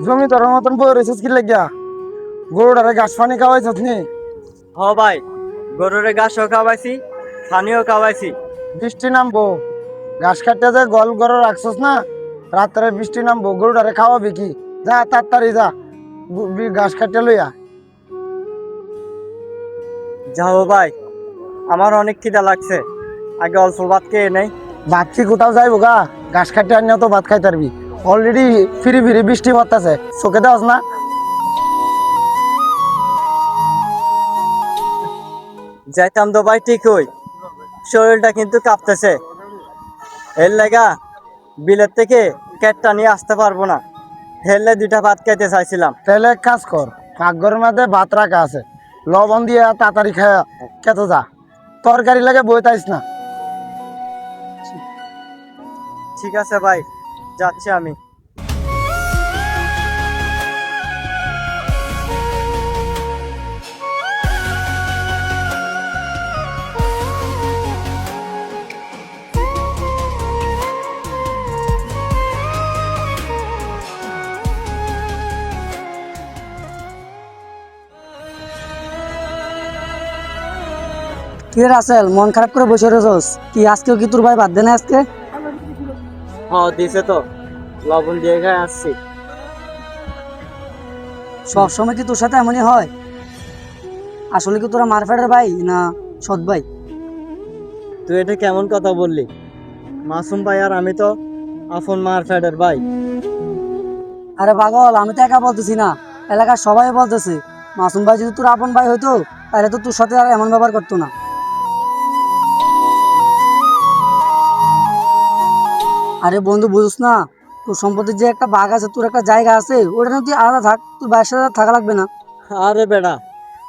জমি তোর মতন বই রয়েছিস কি লাগিয়া? গরুটারে ঘাস পানি খাওয়াইছিস নি? হ ভাই, গরুরে ঘাসও খাওয়াইছি, পানিও খাওয়াইছি। বৃষ্টি নামবো, ঘাস কাটতে যে গল গরু রাখছস না, রাত্রে বৃষ্টি নামবো, গরুটারে খাওয়াবি কি? যা তাড়াতাড়ি যা, ঘাস কাটতে লইয়া। যাও ভাই, আমার অনেক খিদা লাগছে, আগে অল্প ভাত খেয়ে নেই। ভাত কি কোথাও যাইবো গা? ঘাস কাটতে আনিও তো ভাত খাইতে পারবি। অলরেডি ফিরি ফিরি বৃষ্টি পড়তেছে, চোখে দেওয়াস না? যাইতাম তো ভাই ঠিকই, শরীরটা কিন্তু কাঁপতেছে। এর লাগা বিলের থেকে কেটটা নিয়ে আসতে পারবো না। হেললে দুইটা ভাত খাইতে চাইছিলাম। তাহলে এক কাজ কর, পাকঘরের মধ্যে ভাত রাখা আছে, লবণ দিয়ে তাড়াতাড়ি খায়া খেতে যা। তরকারি লাগে বই তাইস না। ঠিক আছে ভাই, যাচ্ছি আমি। কি রে রাসেল, মন খারাপ করে বসে রয়েছস? কি আজকেও কি তোর ভাই বাদ দেয় না আজকে? হ্যাঁ দিছে তো, লবণ দিয়ে খাই আসছি। সব সময় কি তোর সাথে এমনই হয়? আসলে কি তোরা মারফেটের ভাই না সৎ ভাই? তুই এটা কেমন কথা বললি? মাসুম ভাই আর আমি তো আপন মার ফ্যাডের ভাই। আরে পাগল, আমি তো একা বলতেছি না, এলাকার সবাই বলতেছে। মাসুম ভাই যদি তোর আপন ভাই হইতো তাহলে তো তোর সাথে আর এমন ব্যবহার করতো না। আরে বন্ধু, বুঝছ না? তোর সম্পত্তির যে একটা বাঘ আছে, তোর একটা জায়গা আছে, ওটা নিয়ে তুই আলাদা থাক, তোর ভাইয়ের সাথে আর থাকা লাগবে না। আরে বেটা,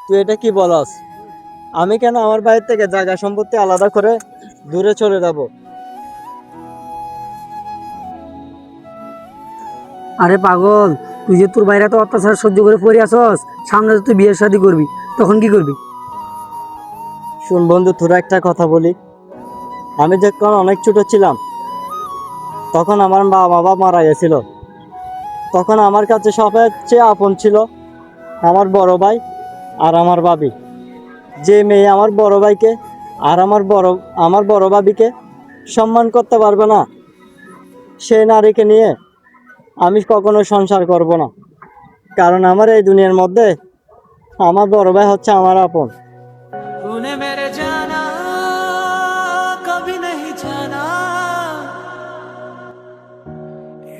তুই এটা কি বলস? আমি কেন আমার বাড়ির থেকে জায়গা সম্পত্তি আলাদা করে দূরে চলে যাব? আরে পাগল, তুই যে তোর বাইরে তো অত্যাচার সহ্য করে পড়ে আসস, সামনে তো তুই বিয়ের শাদী করবি, তখন কি করবি? শুন বন্ধু, তোরা একটা কথা বলি। আমি যখন অনেক ছোট ছিলাম, তখন আমার মা বাবা মারা গেছিল। তখন আমার কাছে সবচেয়ে আপন ছিল আমার বড় ভাই আর আমার ভাবি। যে মেয়ে আমার বড় ভাইকে আর আমার বড় ভাবিকে সম্মান করতে পারবে না, সেই নারীকে নিয়ে আমি কখনো সংসার করব না। কারণ আমার এই দুনিয়ার মধ্যে আমার বড় ভাই হচ্ছে আমার আপন। तूने मेरे जाना कभी नहीं जाना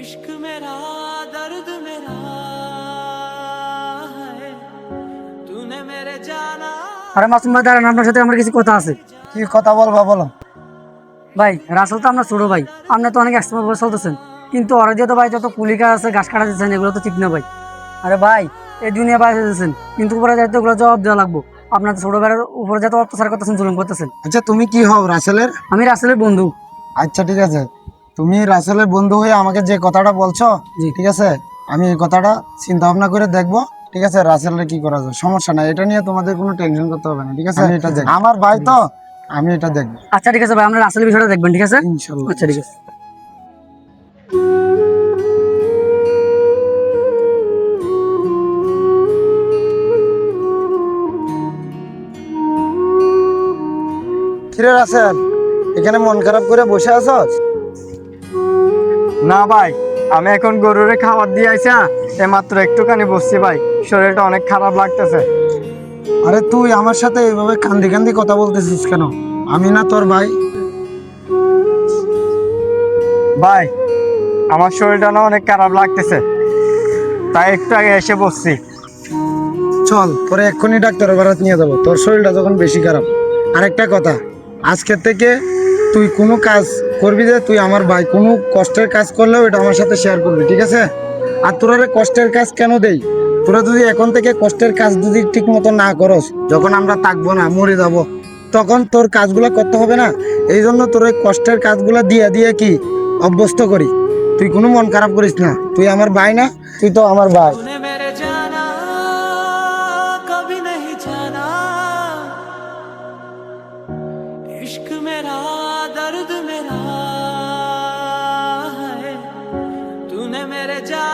इश्क मेरा दर्द मेरा है तूने मेरे जाना। আরে মাসুম ভাই দাঁড়ান, আপনার সাথে আমার কিছু কথা আছে। কি কথা বলবা বলো? ভাই রাসেল তো আপনার ছোট ভাই, আপনি তো অনেক একসময় চলতেছেন, কিন্তু ওরা দিয়ে তো ভাই যত কুলিকা আছে, ঘাস কাটা দিচ্ছেন, এগুলো তো ঠিক না ভাই। আরে ভাই, এই দুনিয়া বাইরে দিচ্ছেন, কিন্তু উপরে যাইতে ওগুলো জবাব দেওয়া লাগবো। আপনার ছোট ভাইয়ের উপরে যত অত্যাচার করতেছেন, জুলুম করতেছেন। আচ্ছা তুমি কি হও রাসেলের? আমি রাসেলের বন্ধু। আচ্ছা ঠিক আছে, তুমি রাসেলের বন্ধু হয়ে আমাকে যে কথাটা বলছো, জি। ঠিক আছে, আমি এই কথাটা চিন্তা ভাবনা করে দেখবো। ঠিক আছে, রাসেলের কি করা যায়, সমস্যা নাই, এটা নিয়ে তোমাদের কোনো টেনশন করতে হবে না। ঠিক আছে, আমি এটা দেখবো, আমার ভাই তো, আমি এটা দেখবো আচ্ছা ঠিক আছে ভাই, আমরা রাসেলের বিষয়টা দেখবেন, ঠিক আছে? ইনশাল্লাহ। আচ্ছা ঠিক আছে। কিরে রাসেল, এখানে মন খারাপ করে বসে আছস? না ভাই, আমি এখন গরুরে খাবার দিয়ে আইসা মাত্র একটুখানি বসছি ভাই, শরীরটা অনেক খারাপ লাগতেছে। আরে তুই আমার সাথে এইভাবে কান্দি কান্দি কথা বলতেছিস কেন? আমি না তোর ভাই? ভাই, আমার শরীরটা না অনেক খারাপ লাগতেছে, তাই একটু আগে এসে বসছি। চল তোরে এক্ষুনি ডাক্তারের বাড়ি নিয়ে যাবো, তোর শরীরটা যখন বেশি খারাপ। আরেকটা কথা, আজকের থেকে তুই কোনো কাজ করবি যে, তুই আমার ভাই, কোনো কষ্টের কাজ করলেও এটা আমার সাথে শেয়ার করবি, ঠিক আছে? আর তোরা রে কষ্টের কাজ কেন দেই? তোরা যদি এখন থেকে কষ্টের কাজ যদি ঠিক মতো না করস, যখন আমরা থাকবো না, মরে যাব, তখন তোর কাজগুলো করতে হবে না। এই জন্য তোর এই কষ্টের কাজগুলো দিয়ে দিয়ে কি অভ্যস্ত করি। তুই কোনো মন খারাপ করিস না, তুই আমার ভাই না? তুই তো আমার ভাই। तूने मेरे जाना कभी नहीं जाना इश्क मेरा दर्द मेरा है तूने मेरे जाना।